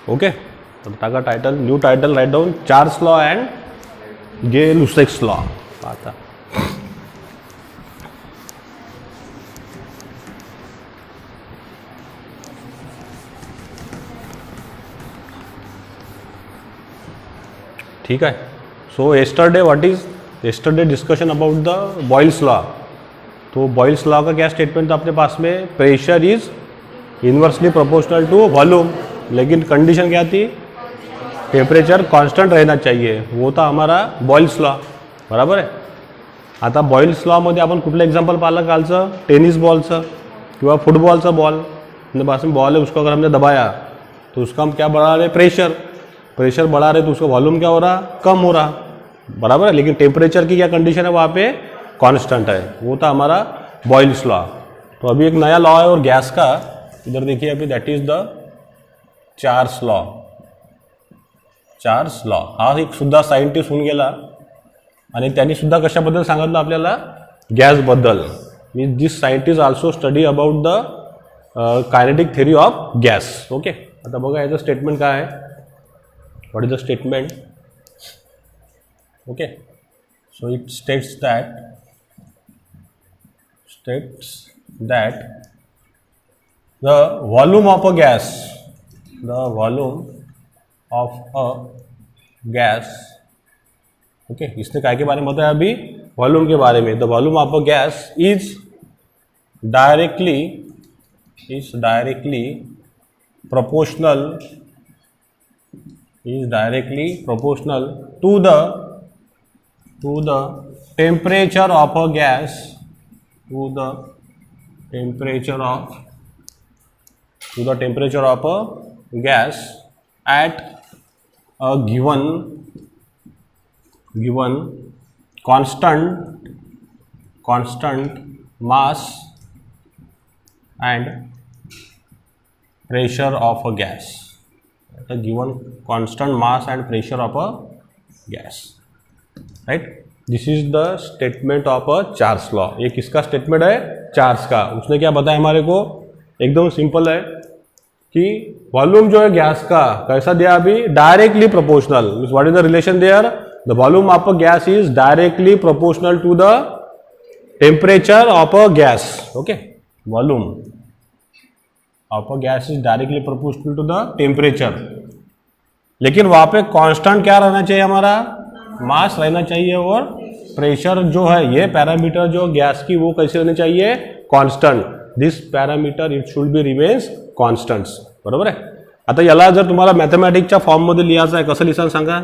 Okay, तर टाका title, new title, right down Charles law and Gay Lussac's law. आता ठीक आहे. So yesterday discussion about the Boyle's law. तो बॉयल्स लॉ का क्या स्टेटमेंट था अपने पास में? Pressure is inversely proportional to volume, लेकिन कंडीशन क्या थी? टेम्परेचर कांस्टंट रहना चाहिए. वो था हमारा बॉयल्स लॉ. बराबर आहे. आता बॉयल्स लॉमध्ये आपण कुठलं एक्झाम्पल पाहिलं कालचं? टेनिस बॉलचं किंवा फुटबॉलचा बॉल. अपने पास में बॉल है, उसको अगर हमने दबाया तो उसका हम क्या बढ़ा रहे? प्रेशर बढ़ा रहे तो उसका वॉल्यूम क्या हो रहा? कम हो रहा. बराबर है. लेकिन टेम्परेचर की क्या कंडीशन है वहाँ पे? कांस्टेंट है. वो था हमारा बॉयल्स लॉ. तो अभी एक नया लॉ है और गैस का, इधर देखिए अभी, that is the Charles law. Charles law हा एक सुद्धा सायंटिस्ट होऊन गेला आणि त्यांनी सुद्धा कशाबद्दल सांगितलं आपल्याला? गॅसबद्दल. Means this scientist also study about the kinetic theory of gas. Okay, आता बघा याचं स्टेटमेंट काय आहे. What is the statement? Okay, so it states that the volume of a gas, okay, इसने काय के बारे में बताया अभी? वॉल्यूम के बारे में. The volume of a gas is directly proportional to the temperature of a gas, at a given constant mass and pressure of a gas. At a given constant mass and pressure of a gas. Right, this is the statement of a Charles law. ये किसका statement है? Charles का. उसने क्या बताया हमारे को? एकदम सिंपल है कि वॉल्यूम जो है गैस का कैसा दिया अभी? Directly proportional. Means what is the relation there? The volume of a gas is directly proportional to the temperature of a gas. Okay, volume of a gas is directly proportional to the temperature. लेकिन वहां पे constant क्या रहना चाहिए? हमारा मास रहना चाहिए और pressure जो है, ये पैरामीटर जो गैस की, वो कैसे रहनी चाहिए? Constant. This parameter it should be remains constants. बरोबर आहे. आता याला जर तुम्हाला मॅथमॅटिक्सच्या फॉर्ममध्ये लिहायचं आहे, कसं लिहाल सांगा?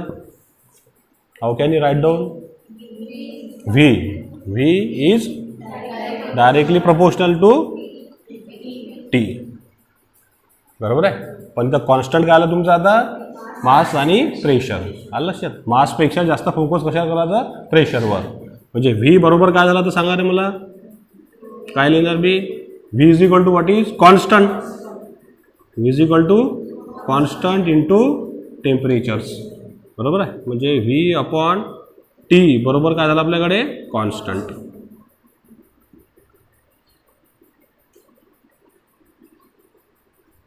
How can you write down? V is directly proportional to T. बरोबर आहे. पण तर कॉन्स्टंट काय आलं तुमचं आता? मास आणि प्रेशर. आलं लक्षात? मासपेक्षा जास्त फोकस कशावर करायचा? प्रेशरवर. म्हणजे व्ही बरोबर काय झाला तर सांगा रे मला. काय लिहिणार मी? V is equal to what is? Constant. V is equal to constant into temperatures. बरोबर आहे. म्हणजे व्ही अपॉन टी बरोबर काय झालं आपल्याकडे? कॉन्स्टंट.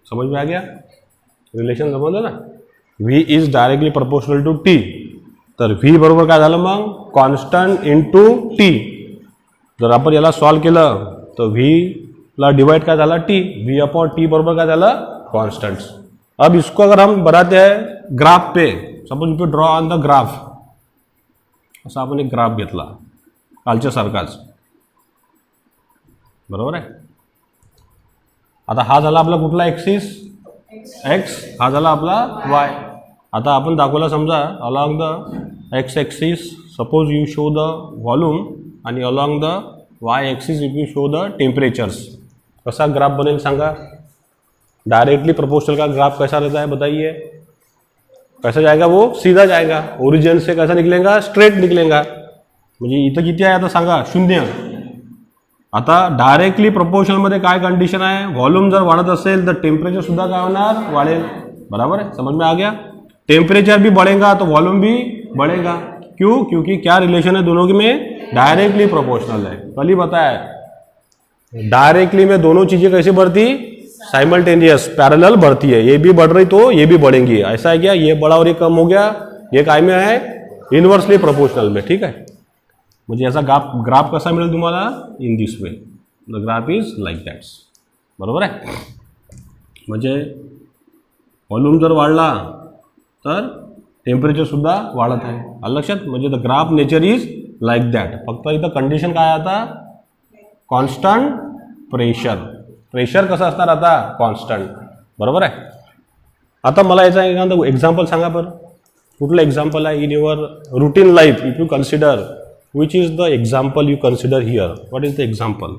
समझ में आ गया? रिलेशन समजलं ना? V is directly proportional to T. तर व्ही बरोबर काय झालं मग? Constant into T. जर आपण याला सॉल्व केलं तर व्हीला डिवाइड काय झाला? टी. व्ही अपॉन टी बरोबर काय झालं? कॉन्स्टंट्स. अब इसको अगर हम बनाते हैं graph pay, suppose you draw on the graph. असा आपण एक ग्राफ घेतला कालच्या सारखाच. बरोबर आहे. आता हा झाला आपला कुठला एक्सिस? एक्स. हा झाला आपला वाय. आता आपण दाखवला समजा along the X axis suppose you show the volume आणि along the Y axis if you show the temperatures. कसा ग्राफ बनेल सांगा? डायरेक्टली प्रोपोर्शनल का ग्राफ कैसा रहता है बताइए? कैसा जाएगा? वो सीधा जाएगा. ओरिजिन से कैसा निकलेगा? स्ट्रेट निकलेगा. म्हणजे इथं किती आहे आता सांगा? 0. आता डायरेक्टली प्रोपोर्शनलमध्ये काय कंडिशन आहे? व्हॉल्यूम जर वाढत असेल तर टेम्परेचर सुद्धा काय होणार? वाढेल. बराबर है. समझ में आ गया? टेम्परेचर भी बढ़ेगा तो वॉल्यूम भी बढ़ेगा. क्यों? क्योंकि क्या रिलेशन है दोनों में? डायरेक्टली प्रोपोर्शनल है. कल ही बताया डायरेक्टली में दोनों चीजें कैसे बढ़ती? साइमल्टेनियस पैरेलल बढ़ती है, ये भी बढ़ रही तो ये भी बढ़ेंगी, ऐसा है क्या, ये बढ़ा और ये कम हो गया, ये काय में है, इनवर्सली प्रोपोर्शनल में, ठीक आहे. म्हणजे याचा ग्राफ कसा मिळेल तुम्हाला, in this way, the graph is like that. बरोबर आहे. म्हणजे व्हॉल्यूम जर वाढला तर टेम्परेचरसुद्धा वाढत आहे, आलं लक्षात. म्हणजे the graph nature is like that. फक्त इथं कंडिशन काय आता, कॉन्स्टंट प्रेशर. प्रेशर कसं असणार आता, कॉन्स्टंट. बरोबर आहे. आता मला याचा एखादं एक्झाम्पल सांगा बरं, कुठलं एक्झाम्पल आहे in your routine life, if you consider, which is the example you consider here, what is the example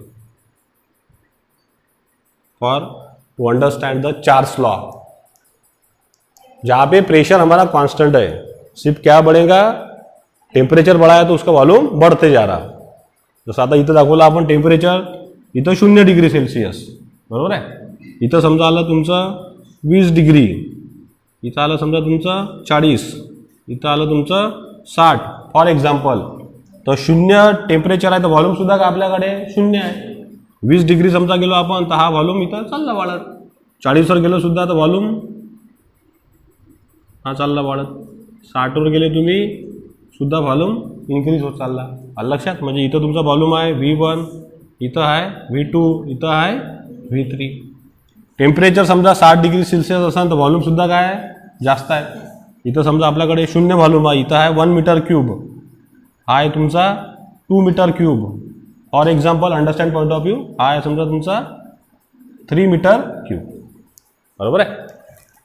for to understand the Charles law. जहाँ पे प्रेशर हमारा कांस्टेंट है, सिर्फ क्या बढ़ेगा, टेम्परेचर बढ़ा है तो उसका वॉल्यूम बढ़ते जा रहा. जसं आता इथं दाखवलं आपण टेम्परेचर, इथं 0 डिग्री सेल्सिअस, बरोबर आहे. इथं समजा आलं तुमचं 20 डिग्री, इथं आलं समजा तुमचं 40, इथं आलं तुमचं 60 फॉर एक्झाम्पल. तर 0 टेम्परेचर आहे तर व्हॉल्यूमसुद्धा का आपल्याकडे 0 आहे. 20 डिग्री समजा गेलो आपण तर हा व्हॉल्यूम इथं चालला वाढत. 40वर गेलो सुद्धा तर व्हॉल्यूम हा चालला वाढत. 60वर गेले तुम्ही सुद्धा व्हॉल्यूम इन्क्रीज होत चालला, आलं लक्षात. म्हणजे इथं तुमचा व्हॉल्यूम आहे V1, इथं आहे V2, इथं आहे V3. टेम्परेचर समजा 60 डिग्री सेल्सिअस असेल तर व्हॉल्यूमसुद्धा काय आहे, जास्त आहे. इथं समजा आपल्याकडे 0 व्हॉल्यूम आहे, इथं आहे 1 मीटर क्यूब, हा आहे तुमचा 2 metre cube. For example understand point of view, हा आहे समजा तुमचा 3 मीटर क्यूब. बरोबर आहे.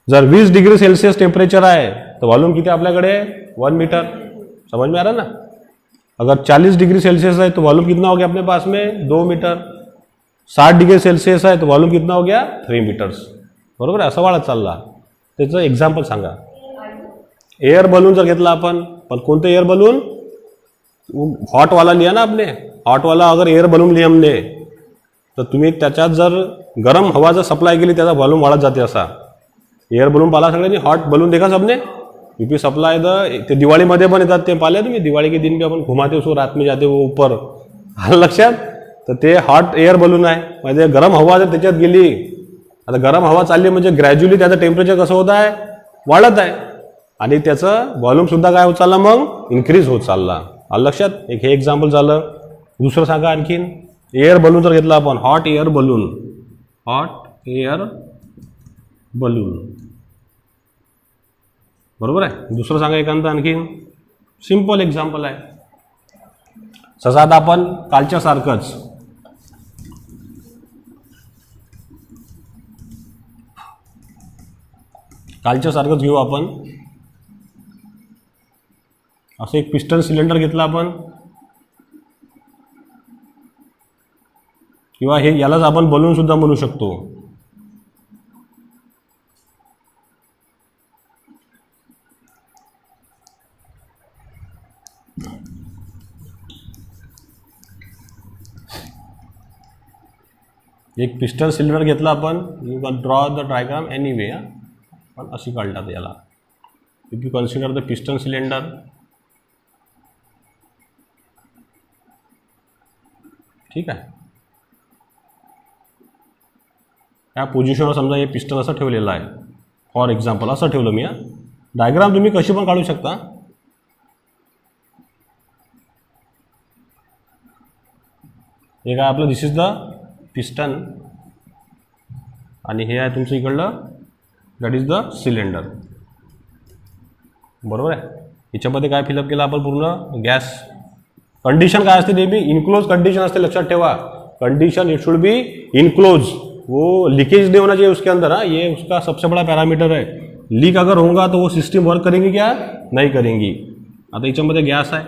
जर 20 डिग्री सेल्सियस टेम्परेचर आहे तर व्हॉल्यूम किती आपल्याकडे, 1 मीटर. समझ में आ रहा ना. अगर 40 डिग्री सेल्सियस है तो वॉल्यूम कितना हो गया अपने पास में, 2 मीटर. 60 डिग्री सेल्सियस है तो वॉल्यूम कितना हो गया, 3 मीटर्स. बरोबर आहे. असं वाढत चालला. त्याचं एक्झाम्पल सांगा. एअर बलून जर घेतला आपण, पण कोणतं एअर बलून, हॉट वाला लिया ना आपने, हॉट वाला अगर एअर बलून लिया हमने तर तुम्ही त्याच्यात जर गरम हवा जर सप्लाय केली त्याचा व्हॉल्यूम वाढत जाते. असा एअर बलून पाला सगळ्यांनी, हॉट बलून देखा सबने. यूपी सप्लाई ते दिवाळीमध्ये पण येतात, ते पाहिले तुम्ही, दिवाळी के दिन भी अपन घुमाते उसको, रात में जाते वो ऊपर, आलं लक्षात. तर ते हॉट एअर बलून आहे. म्हणजे गरम हवा जर त्याच्यात गेली, आता गरम हवा चालली म्हणजे ग्रॅज्युअली त्याचं टेम्परेचर कसं होत आहे, वाढत आहे, आणि त्याचं व्हॉल्यूमसुद्धा काय होत चालला, मग इन्क्रीज होत चालला, आलं लक्षात. एक हे एक्झाम्पल झालं. दुसरं सांगा आणखीन. एअर बलून जर घेतला आपण, hot air balloon, hot air balloon, बरोबर आहे. दुसरं सांगा एखादं आणखीन, सिंपल एक्झाम्पल आहे. सहसा आता आपण कालच्या सारखंच घेऊ आपण. असं एक पिस्टन सिलेंडर घेतला आपण, किंवा हे यालाच आपण बलून सुद्धा म्हणू शकतो. एक पिस्टन सिलेंडर घेतला आपण, you can draw the diagram any way, पण अशी काढतात याला. If you consider the piston cylinder, ठीक आहे. या पोझिशनवर समजा हे पिस्टन असं ठेवलेलं आहे, फॉर एक्झाम्पल असं ठेवलं मी. डायग्राम तुम्ही कशी पण काढू शकता. हे काय आपलं, दिस इज द पिस्टन, आणि हे आहे तुमचं इकडलं, दॅट इज द सिलेंडर. बरोबर आहे. याच्यामध्ये काय फिलअप केलं आपण, पूर्ण गॅस. कंडिशन काय असते नेहमी, इनक्लोज कंडिशन असते, लक्षात ठेवा. Condition it should B enclose, वो लीकेज नहीं होना चाहिए उसके अंदर. हाँ, ये उसका सबसे बड़ा पैरामीटर है. लीक अगर होगा तो वो सिस्टम वर्क करेंगी क्या, नहीं करेंगी. आता याच्यामध्ये गॅस आहे,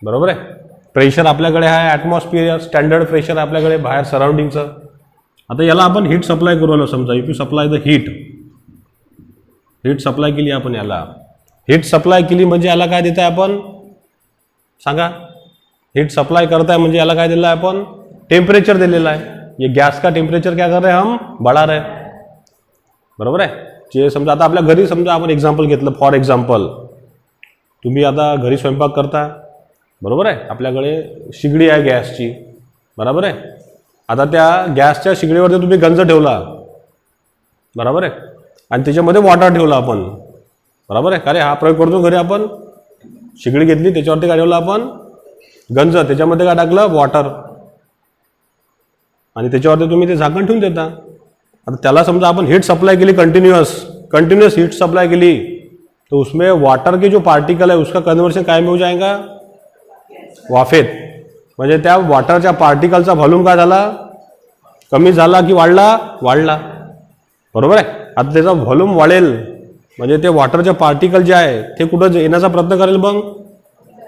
बरोबर आहे. प्रेशर आपल्याकडे आहे ॲटमॉस्फिअर, स्टँडर्ड प्रेशर आपल्याकडे बाहेर सराउंडिंगचं. आता याला आपण हीट सप्लाय करू आलो समजा. If you supply the heat supply केली आपण याला. हीट सप्लाय केली म्हणजे याला काय देत आहे आपण, सांगा. हीट सप्लाय करताय म्हणजे याला काय दिलं आहे आपण, टेम्परेचर दिलेला आहे. ये गॅस का टेम्परेचर क्या कर रहे हैं हम, बढ़ा रहे. बरोबर आहे. जे समजा आता आपल्या घरी समजा आपण एक्झाम्पल घेतलं, फॉर एक्झाम्पल तुम्ही आता घरी स्वयंपाक करता, बरोबर आहे. आपल्याकडे शिगडी आहे गॅसची, बरोबर आहे. आता त्या गॅसच्या शिगडीवरती तुम्ही गंज ठेवला, बरोबर आहे, आणि त्याच्यामध्ये वॉटर ठेवला आपण, बरोबर आहे का रे? हा प्रयोग करतो घरी आपण. शिगडी घेतली, त्याच्यावरती काय ठेवलं आपण? गंज. त्याच्यामध्ये काय टाकलं? वॉटर. आणि त्याच्यावरती तुम्ही ते झाकण ठेवून देता. आता त्याला समजा आपण हीट सप्लाई केली, कंटिन्यूस हीट सप्लाई केली, तो उसमें वाटर के जो पार्टिकल है उसका कन्वर्शन काय में हो जाएगा? वाफेत. म्हणजे त्या वॉटरच्या पार्टिकलचा व्हॉल्यूम काय झाला? कमी झाला की वाढला? वाढला, बरोबर आहे. आता त्याचा व्हॉल्यूम वाढेल म्हणजे ते वॉटरचे पार्टिकल जे आहे ते कुठं येण्याचा प्रयत्न करेल? मग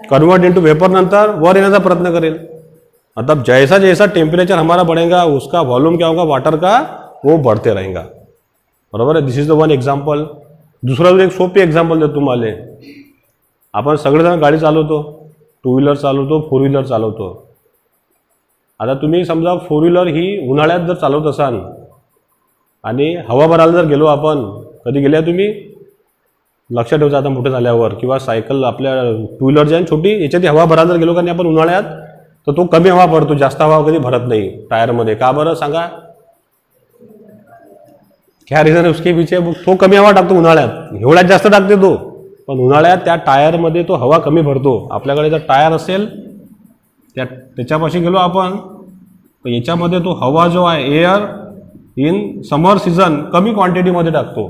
कन्वर्ट इंटू वेपर, नंतर वर येण्याचा प्रयत्न करेल. मतलब जैसा जैसा टेम्परेचर हमारा बढ़ेगा उसका वॉल्यूम क्या होगा? वाटर का वो बढ़ते रहेगा, बरोबर आहे. दिस इज द वन एक्झाम्पल. दुसरा एक सोपी एक्झाम्पल देतो तुम्हाला. आपण सगळेजण गाडी चालवतो, टू व्हीलर चालवतो, फोर व्हीलर चालवतो. आता तुम्ही समजा फोर व्हीलर ही उन्हाळ्यात जर चालवत असाल आणि हवा भरायला जर गेलो आपण, कधी गेल्या तुम्ही? लक्षात ठेवता आता मोठे झाल्यावर, किंवा सायकल आपल्या टू व्हीलर जी आहे छोटी, याच्यात हवा भरायला जर गेलो का नाही आपण उन्हाळ्यात, तर तो कमी हवा भरतो, जास्त हवा कधी भरत नाही टायरमध्ये. का बरं सांगा? क्या रिझन आहे उसके पीछे? तो कमी हवा टाकतो उन्हाळ्यात, हिवाळ्यात जास्त टाकते तो, पण उन्हाळ्यात त्या टायरमध्ये तो हवा कमी भरतो. आपल्याकडे जर टायर असेल त्याच्यापाशी गेलो आपण, तर याच्यामध्ये तो हवा जो आहे एअर इन समर सीझन कमी क्वांटिटीमध्ये टाकतो.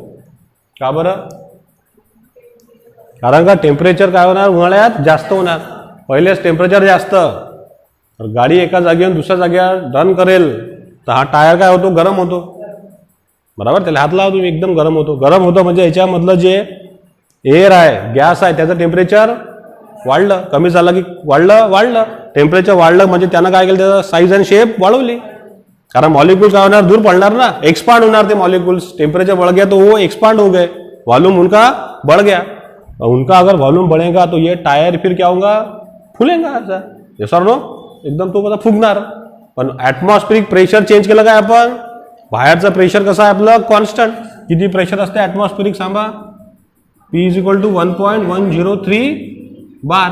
का बरं? कारण का टेम्परेचर काय होणार? उन्हाळ्यात जास्त होणार. पहिलेच टेम्परेचर जास्त, तर गाडी एका जागेवर दुसऱ्या जागेवर रन करेल, तर हा टायर काय होतो? गरम होतो, बरोबर. त्याला हात लावा तुम्ही, एकदम गरम होतो. गरम होतं म्हणजे याच्यामधलं जे एअर आहे, गॅस आहे, त्याचं टेम्परेचर वाढलं. कमी झालं की वाढलं. टेम्परेचर वाढलं म्हणजे त्यानं काय केलं? त्याचं साईज आणि शेप वाढवली. कारण मॉलिक्यूल्स काय होणार? दूर पडणार ना, एक्सपांड होणार ते मॉलिक्यूल्स. टेम्परेचर बढ़ गया तो वो एक्सपांड हो गए, वॉल्यूम उनका बढ़ गया. उनका अगर वॉल्यूम बढ़ेगा तो ये टायर फिर क्या होगा? फुलेगा. ऐसा ये सर नो एकदम तो मतलब फुगणार. पण ॲटमॉस्फेरिक प्रेशर चेंज केलं काय आपण? बाहेरचं प्रेशर कसं आहे आपलं? कॉन्स्टंट. किती प्रेशर असते ॲटमॉस्फेरिक? सांगा. P इज इक्वल टू 1.103 बार.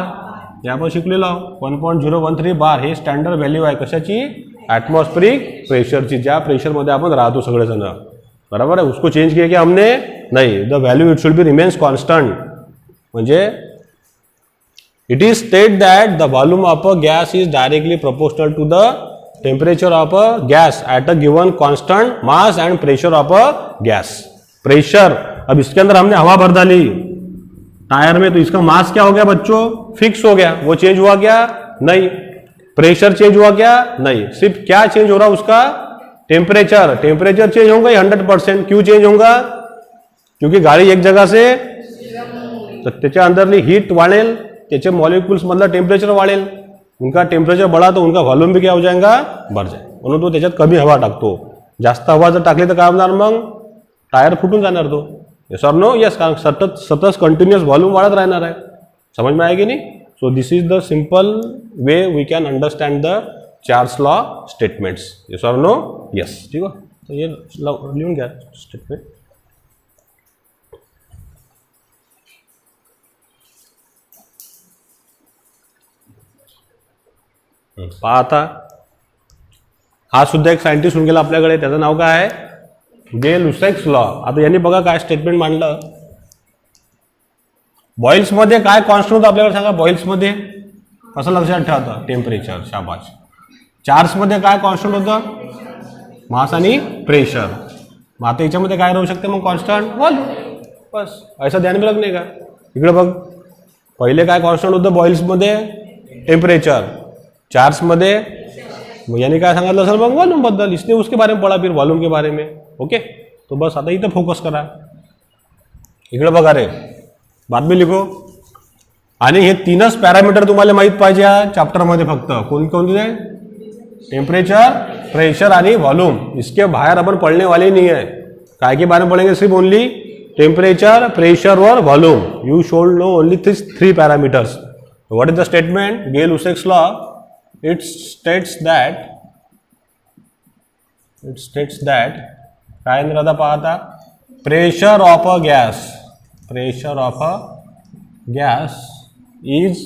हे आपण शिकलेलो 1.013 बार. हे स्टँडर्ड व्हॅल्यू आहे कशाची? ॲटमॉस्फेरिक प्रेशरची, ज्या प्रेशरमध्ये आपण राहतो सगळेजण, बरोबर आहे. उसको चेंज किया की हमने नाही. The value it should be remains constant. म्हणजे it is state that the volume of a gas is directly proportional to the temperature of a gas at a given constant mass and pressure of a gas. Pressure, अब इसके अंदर हमने हवा भर डाली tyre में, तो इसका मास क्या हो गया बच्चों? फिक्स हो गया. वो चेंज हुआ क्या? नहीं. प्रेशर चेंज हुआ क्या? नहीं. सिर्फ क्या चेंज हो रहा उसका? टेम्परेचर. टेम्परेचर चेंज होगा 100%. क्यों चेंज होगा? क्योंकि गाड़ी एक जगह से, तर त्याच्या अंदरली हीट वाढेल, त्याचे मॉलिक्यूल्स मधला टेम्परेचर वाढेल. उनका टेम्परेचर बढ़ा तो उनका वॉल्यूम भी क्या हो जाएगा? बढ़ जाए. म्हणून तो त्याच्यात कमी हवा टाकतो. जास्त हवा जर टाकली तर काय होणार? मग टायर फुटून जाणार तो. Yes or no? येस. कारण सतत कंटिन्युअस व्हॉल्यूम वाढत राहणार आहे. समझ में आहे की नाही? So this is the simple way we can understand the Charles law statements. Yes or no? Yes. ठीक आहे. तर हे लिहून घ्या स्टेटमेंट. पहा आता, हा सुद्धा एक सायंटिस्ट होऊन गेला आपल्याकडे. त्याचं नाव काय आहे? गॉल-लुसाक्स लॉ. आता यांनी बघा काय स्टेटमेंट मांडलं. बॉइल्समध्ये काय कॉन्स्टंट होतं आपल्याकडे सांगा? बॉइल्समध्ये कसं लक्षात ठेवतं? टेम्परेचर. शाबाश. चार्ल्समध्ये काय कॉन्स्टंट होतं? मास आणि प्रेशर. मग आता याच्यामध्ये काय राहू शकते मग कॉन्स्टंट? व्हॉल्यूम. बस. ऐसा ध्यान में रखने का. इकडे बघ, पहिले काय कॉन्स्टंट होतं बॉइल्समध्ये? टेम्परेचर. चार्ज मध्ये मग यानी काय सांगितलं असेल मग? वॉल्यूम बद्दल. इसने उसके बारे में पढ़ा, फिर वॉल्यूम के बारे में. ओके. तो बस आता इथं फोकस करा. इकडे बघा रे, बातमी लिखो. आणि हे तीनच पॅरामीटर तुम्हाला माहित पाहिजे या चॅप्टरमध्ये फक्त. कोणते? टेम्परेचर, प्रेशर आणि व्हॉल्यूम. इसके बाहर अपन पढ़ने वाले नहीं है. काय के बारे में पढ़ेंगे? सिर्फ ओनली टेम्परेचर, प्रेशर और volume. You should know only this 3 parameters. What is the statement? Gay Lussac's law. It states that काय राहता पाहता? Pressure of a gas is,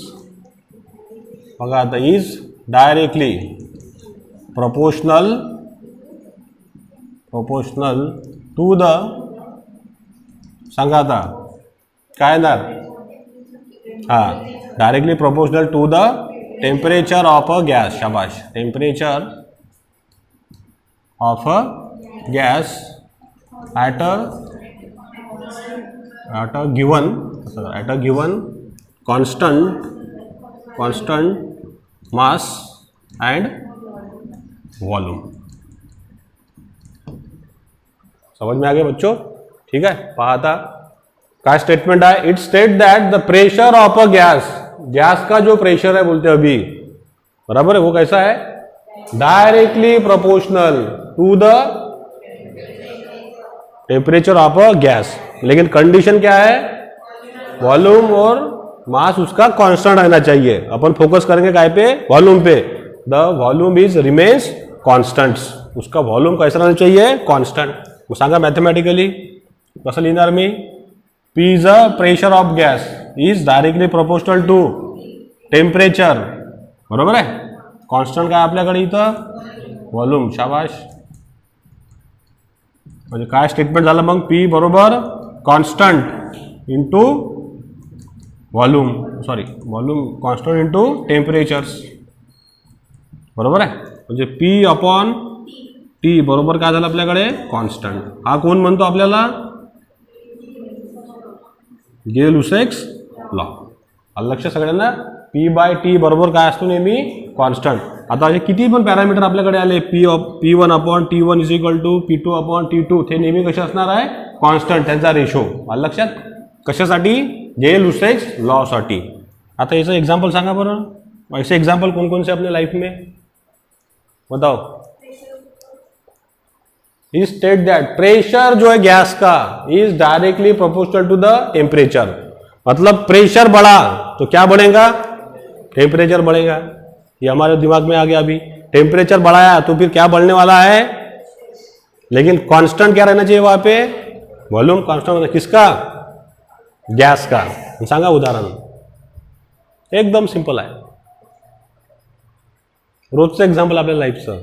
बघा आता, is directly proportional to the, सांगा आता काय येणार, directly proportional to the temperature of a gas. शाबाश. Temperature of a gas at a given constant mass and volume. समझ में आ गया बच्चों? ठीक है. पहा आता काय स्टेटमेंट आहे. It state that the pressure of a gas का जो प्रेशर है बोलते अभी, बराबर है, वो कैसा है, directly proportional to the temperature of a gas. लेकिन कंडीशन क्या है, वॉल्यूम और मास उसका कांस्टेंट रहना चाहिए. अपन फोकस करेंगे काय पे, वॉल्यूम पे. The volume is remains constant. उसका वॉल्यूम कैसा रहना चाहिए, कॉन्स्टंट. सांगा मॅथमॅटिकली कसं लिहिणार मी. P is a pressure of gas is directly proportional to temperature. बरोबर आहे. कॉन्स्टंट काय आपल्याकडे इथं, वॉल्यूम. शाबाश. म्हणजे काय स्टेटमेंट झालं मग, पी बरोबर constant into volume, volume constant into temperatures. बरोबर आहे. म्हणजे पी अपॉन टी बरोबर काय झालं आपल्याकडे, कॉन्स्टंट. हा कोण म्हणतो आपल्याला, गे-लुसेक्स लॉ. आलं लक्ष सगळ्यांना. पी बाय टी बरोबर काय असतो नेहमी, कॉन्स्टंट. आता हे किती पण पॅरामीटर आपल्याकडे आले, P1 upon T1 is equal to P2 upon T2, ते नेहमी कसे असणार आहे, कॉन्स्टंट. त्यांचा रेशो. आलं लक्षात. कशासाठी, गे-लुसेक्स लॉसाठी. आता याचं एक्झाम्पल सांगा बरं. ऐसे एग्जाम्पल कौन कौन से अपने लाइफ में बताओ. इज स्टेट दैट प्रेशर जो है गैस का is directly proportional to the temperature. मतलब प्रेशर बढ़ा तो क्या बढ़ेगा, टेम्परेचर बढ़ेगा. ये हमारे दिमाग में आ गया. अभी टेम्परेचर बढ़ाया तो फिर क्या बढ़ने वाला है, लेकिन कांस्टेंट क्या रहना चाहिए वहां पे, वॉल्यूम कांस्टेंट. किसका, गैस का. सांगा उदाहरण. एकदम सिंपल आहे. रोजचं एक्झाम्पल आपल्या लाईफचं.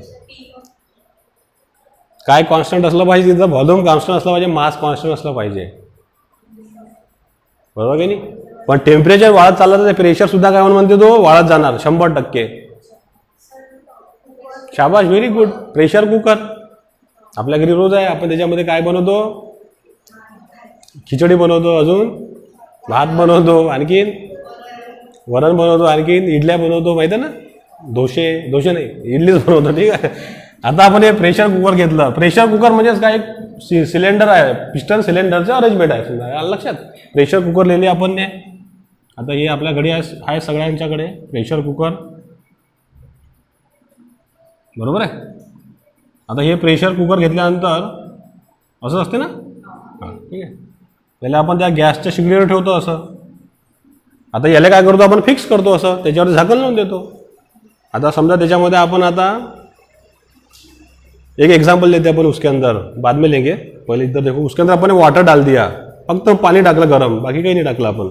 काय कॉन्स्टंट असलं पाहिजे तिथं, व्हॉल्यूम कॉन्स्टंट असलं पाहिजे, मास कॉन्स्टंट असलं पाहिजे. बरोबर की नाही. पण टेम्परेचर वाढत चाललं तर प्रेशर सुद्धा काय म्हणते तो वाढत जाणार 100%. शाबाश, व्हेरी गुड. प्रेशर कुकर आपल्या घरी रोज आहे. आपण त्याच्यामध्ये काय बनवतो, खिचडी बनवतो, अजून भात बनवतो, आणखीन वरण बनवतो, आणखीन इडल्या बनवतो, माहिती आहे ना. दोशे नाही, इडलीच बनवतो. ठीक आहे. आता आपण हे प्रेशर कुकर घेतलं. प्रेशर कुकर म्हणजेच काय, एक सिलेंडर आहे, पिस्टन सिलेंडरचं अरेंजमेंट आहे. लक्षात. प्रेशर कुकर लिहिले आपण ने. आता हे आपल्या घरी आहे सगळ्यांच्याकडे प्रेशर कुकर. बरोबर आहे. आता हे प्रेशर कुकर घेतल्यानंतर असं असते ना. ठीक आहे. पहिला आपण त्या गॅसच्या शिगडीवर ठेवतो असं. आता याला काय करतो आपण, फिक्स करतो असं, त्याच्यावर झाकण लावून देतो. आता समजा त्याच्यामध्ये आपण आता एक एग्जाम्पल लेते अपन, उसके अंदर बाद में लेंगे. पहले इधर देखो, उसके अंदर अपन ने वाटर डाल दिया, फक्त पाणी टाकलं गरम, बाकी काही नाही टाकलं आपण.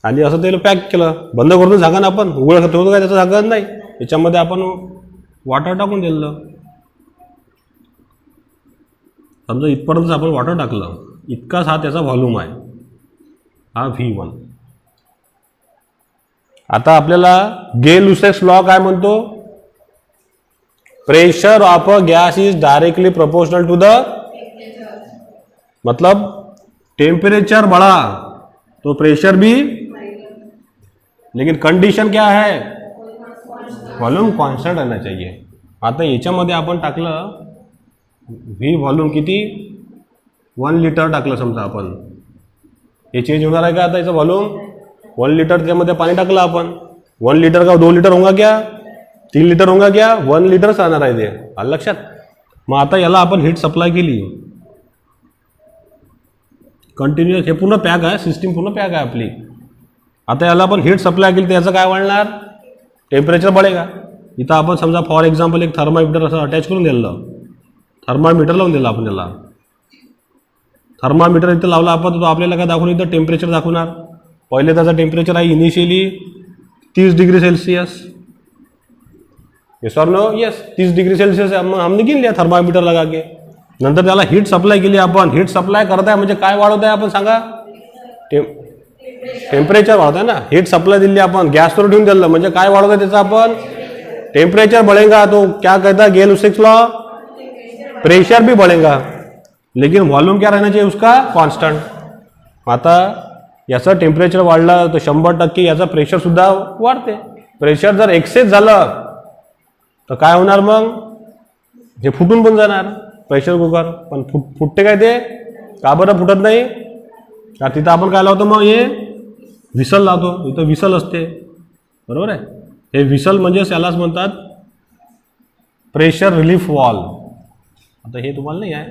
आणि असं त्याला पॅक केलं. बंद करतो झाकण आपण, उघड ठेवतो काय त्याचं झाकण नाही. याच्यामध्ये आपण वॉटर टाकून दिलं. समजा इथपर्यंत आपण वॉटर टाकलं, इतकाच हा त्याचा व्हॉल्यूम आहे, हा V1. आता आपल्याला गे-लुसेक्स लॉ काय म्हणतो, pressure of a gas is directly proportional to the, मतलब टेम्परेचर बढ़ा तो प्रेशर भी, लेकिन कंडीशन क्या है, वॉल्यूम कॉन्स्टंट रहना चाहिए. आता याच्यामध्ये आपण टाकलं व्ही व्हॉल्यूम किती, 1 लिटर टाकलं समजा आपण. हे चेंज होणार आहे का आता याचं व्हॉल्यूम. 1 लिटर त्याच्यामध्ये पाणी टाकलं आपण. 1 लिटर का 2 लिटर होगा क्या, 3 लिटर होगा क्या, 1 लिटरच राहणार आहे ते. आलं लक्षात. मग आता याला आपण हीट सप्लाय केली कंटिन्युअस. हे पूर्ण पॅक आहे, सिस्टीम पूर्ण पॅक आहे आपली. आता याला आपण हीट सप्लाय केली तर याचं काय वाढणार, टेम्परेचर बढ़ेगा. इथं आपण समजा फॉर एक्झाम्पल एक थर्मामीटर असं अटॅच करून दिलं, थर्मामीटर लावून दिलं आपण याला. थर्मामीटर इथं लावला आपण, तो आपल्याला काय दाखवून, इथं टेम्परेचर दाखवणार. पहिले त्याचं टेम्परेचर आहे इनिशियली 30 डिग्री सेल्सिअस. येस और नो? येस. 30 डिग्री सेल्सियस हमने गिन लिया थर्मामीटर लगा के. नंतर त्याला हीट सप्लाय केली आपण. हीट सप्लाय करताय म्हणजे काय वाढवत आहे आपण सांगा? टेम्परेचर वाढवत आहे ना. हीट सप्लाय दिली आपण, गॅसवर ठेवून दिलं म्हणजे काय वाढवत आहे त्याचा आपण? टेम्परेचर बढ़ेगा. तो क्या कहता है गेल-लुसेक्स लॉ? प्रेशर भी बढ़ेगा, लेकिन वॉल्यूम क्या रहना चाहिए उसका? कॉन्स्टंट. आता याचं टेम्परेचर वाढलं तर 100% याचं प्रेशर सुद्धा वाढते. प्रेशर जर एक्सेस झालं तर काय होणार मग? हे फुटून पण जाणार प्रेशर कुकर. पण फुटते काय ते? का बरं फुटत नाही? का तिथं आपण काय लावतो मग? हे विसल लावतो. इथं विसल असते, बरोबर आहे. हे विसल म्हणजे यालाच म्हणतात प्रेशर रिलीफ वॉल. आता हे तुम्हाला नाही आहे,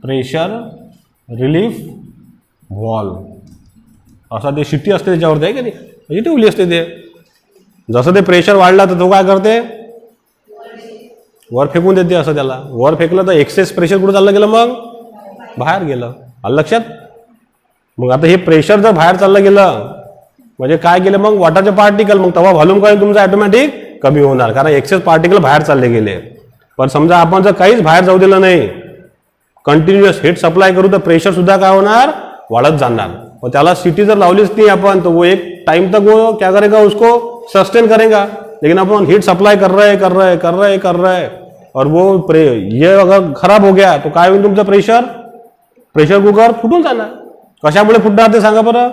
प्रेशर रिलीफ वॉल असा ते शिट्टी असते त्याच्यावरती, आहे का नाही? म्हणजे ठेवली असते ते. जसं ते प्रेशर वाढला तर तो काय करते? वर फेकून देते. असं त्याला वर फेकलं तर एक्सेस प्रेशर कुठं चाललं गेलं? मग बाहेर गेलं. आलं लक्षात? मग आता हे प्रेशर जर बाहेर चाललं गेलं म्हणजे काय गेलं मग? वॉटरचे पार्टिकल. मग तेव्हा व्हॉल्यूम काय तुमचा ऑटोमॅटिक कमी होणार, कारण एक्सेस पार्टिकल बाहेर चालले गेले. पण समजा आपण जर काहीच बाहेर जाऊ दिलं नाही, कंटिन्युअस हीट सप्लाय करू तर प्रेशर सुद्धा काय होणार? वाढत जाणार. पण त्याला सिटी जर लावलीच नाही आपण तर वो एक टाइम तक वो क्या करेगा? उसको सस्टेन करेगा. लेकिन अपन हीट सप्लाई कर रहे और वो ये अगर खराब हो गया तो काय होईल तुमचं? प्रेशर कुकर फुटून जाणार. कशामुळे फुटणार ते सांगा बरं?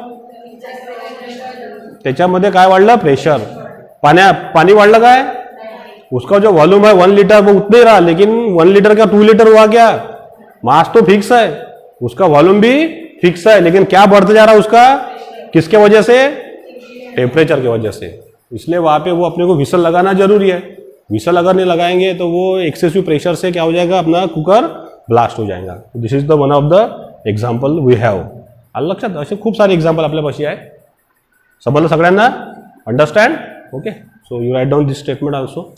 त्याच्यामध्ये काय वाढलं? प्रेशर. पानी वाढलं काय? उसका जो वॉल्यूम है 1 लीटर वो उतना ही रहा, लेकिन 1 लीटर का 2 लीटर हुआ क्या? मास तो फिक्स है, उसका वॉल्यूम भी फिक्स है, लेकिन क्या बढ़ते जा रहा है उसका? किसके वजह से? टेम्परेचर की वजह से. इसलिए वहां पे वो अपने को विसल लगाना जरूरी है. विसल अगर नहीं लगाएंगे तो वो एक्सेसिव प्रेशर से क्या हो जाएगा? अपना कुकर ब्लास्ट हो जाएगा. This is the one of the example we have. आलं लक्षात? असे खूप सारे एक्झाम्पल आपल्यापाशी आहे. समजलं सगळ्यांना? Understand? Okay. So you write down this statement also.